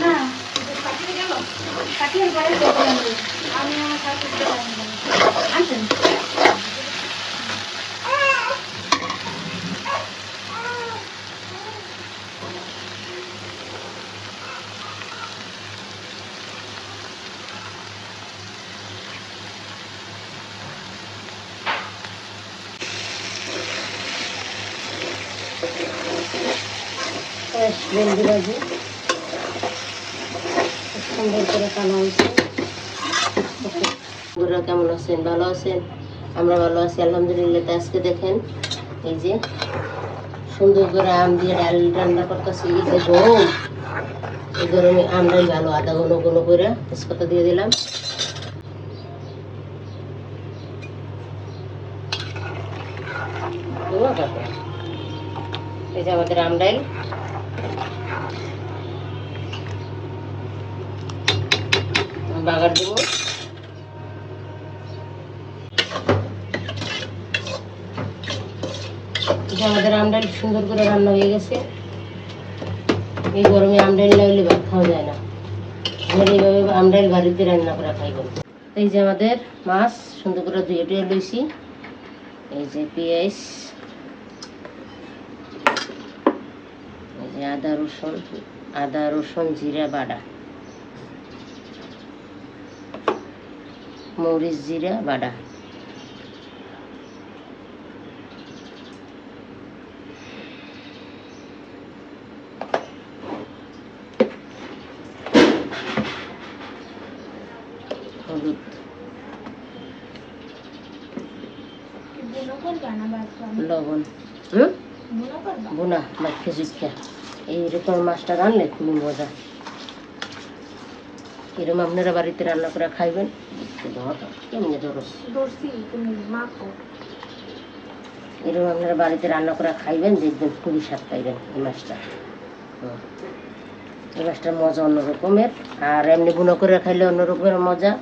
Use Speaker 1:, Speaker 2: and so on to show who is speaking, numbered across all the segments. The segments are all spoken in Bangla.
Speaker 1: না কাটিয়ে বাইরে আমি আমার শাশুড়ি আনছেন।
Speaker 2: ভেন্ডি ভাজি সুন্দর করে কানা হয়েছে। বন্ধুরা কেমন আছেন? ভালো আছেন? আমরা ভালো আছি আলহামদুলিল্লাহ। তো আজকে দেখেন এই যে সুন্দর করে আম দিয়ে ডাল রান্না করতেছি। এই যে গরম, এই গরমে আমরাই ভালো। আদা ঘন ঘন করে তেজপাতা দিয়ে দিলাম। এই যে আমাদের আম ডাল বাগার দেবো। আমাদের আমডাল সুন্দর করে রান্না হয়ে গেছে। এই গরমে আমডাল না হলে ভাত খাওয়া যায় না। আমরা এইভাবে আমডাল বাড়িতে রান্না করে খাইব। এই যে আমাদের মাছ সুন্দর করে ধুয়ে টুয়ে লইছি। এই যে পেঁয়াজ, এই যে আদা রসুন জিরা বাটা, মরিচ জিরা বাটা, হলুদ, লবণ, বোনা বা খেজুরটা। এইরকম মাছটা রানলে খুবই মজা। এরকম আপনারা বাড়িতে রান্না করে খাইবেন। কেমনি ধরো এরকম আপনারা বাড়িতে রান্না করে খাইবেন, দেখবেন খুবই স্বাদ পাইবেন এই মাছটা। এই মাছটার মজা অন্যরকমের। আর এমনি বুনো করে খাইলে অন্যরকমের মজা,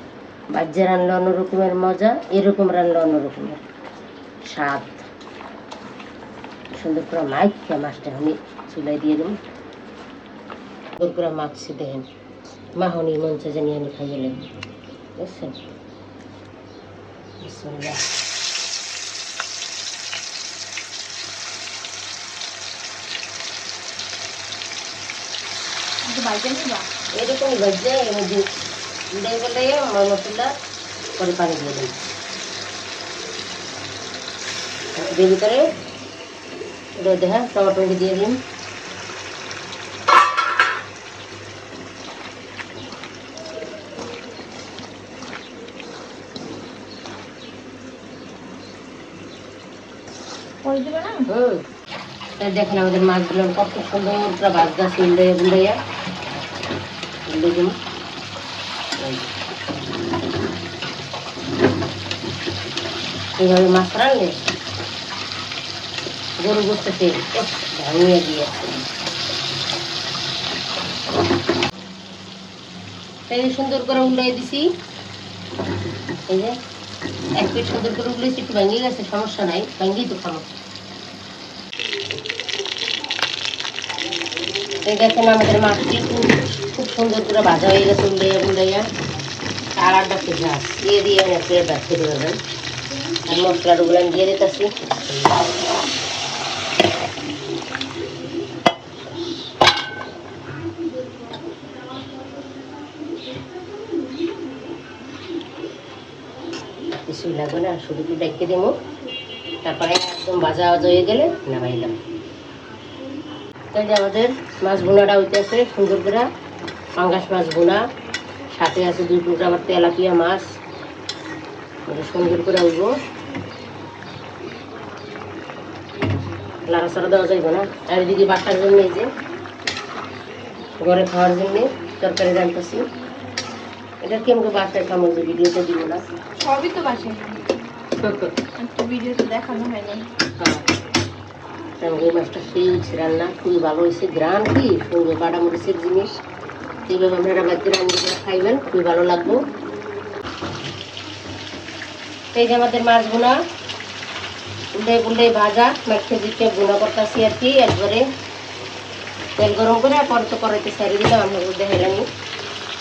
Speaker 2: বাজ্যে রানলে অন্যরকমের মজা, এরকম রানলে অন্যরকমের স্বাদ। সুন্দর করে মাইখা মাছটা আমি চুলাই দিয়ে দেবো। সুন্দর করে মাখছি দেখেন, মাহনি মঞ্চে জানি আমি খাই গেলেন, বুঝছেন? এরকমই বাজছে। এর মধ্যে উড়াই বলে মশলা পরে পানি দিয়ে দিন। দিয়ে ভিতরে দেখা টমেটো দিয়ে দিন। দেখেন আমাদের মাছগুলো কত সুন্দর পুরো ভাজা উল্টাইয়া বুলাইয়া উল্টে দিন। এইভাবে মাছ রাখলে গরু গোস্ত তেল ভাঙিয়ে দিয়ে সুন্দর করে উল্টাই দিছি। এই যে এক প্লেট সুন্দর করে উল্টাইছি, একটু ভাঙিয়ে গেছে, সমস্যা নাই, ভাঙিয়ে তো খাবো। দেখেন আমাদের মাছটি খুব সুন্দর করে ভাজা হয়ে গেছে উল্টাইয়া বুলাইয়া। আর আড্ডা পেঁয়াজ দিয়ে দিয়ে প্লেট ভাত খেতে পারবেন। আর মশলাগুলো দিয়ে দিতেছি। কিছুই লাগবে না, শুধু একটু ডেকে দেবো। তারপরে একদম ভাজা ভাজা হয়ে গেলে নামাইলাম। তাই যে আমাদের মাছ বোনাটা হইতেছে সুন্দর করে, পাঙ্গাস মাছ বোনা, সাথে আছে 2 টুকরা আবার তেলাপিয়া মাছ। সুন্দর করে উঠব, লাড়াচাড়া দেওয়া যাইব না। আর এদিকে বাটার জন্য এই যে ঘরে খাওয়ার জন্যে তরকারি রান্তাছি। এটা কি আমাকে বাসায় খাবো, যে ভিডিওতে দিব না,
Speaker 1: সবই তো বাসায় ভিডিওতে দেখানো হয় নাই।
Speaker 2: এই মাছটা সেই রান্না খুবই ভালো হয়েছে। গ্রান কি সুন্দর, বাটা মরিচের জিনিস। এইভাবে আপনারা বাড়িতে রান্না করে খাইবেন, খুবই ভালো লাগবে। এই যে আমাদের মাছ বোনা উল্টে পুল্টে ভাজা, মেখে দিতে বোনা করতেছি আর কি। একবারে তেল গরম করে পরে তো কড়াইতে ছেড়ে দিলাম, আপনাকে দেখাইলাম।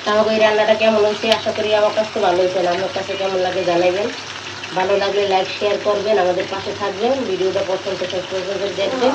Speaker 2: তাহলে এই রান্নাটা কেমন হয়েছে, আশা করি আমার কাছে তো ভালো হয়েছে। আপনার কাছে কেমন লাগে জানাবেন। ভালো লাগলে লাইক শেয়ার করবেন, আমাদের পাশে থাকবেন, ভিডিওটা পছন্দ শেষ পর্যন্ত দেখবেন।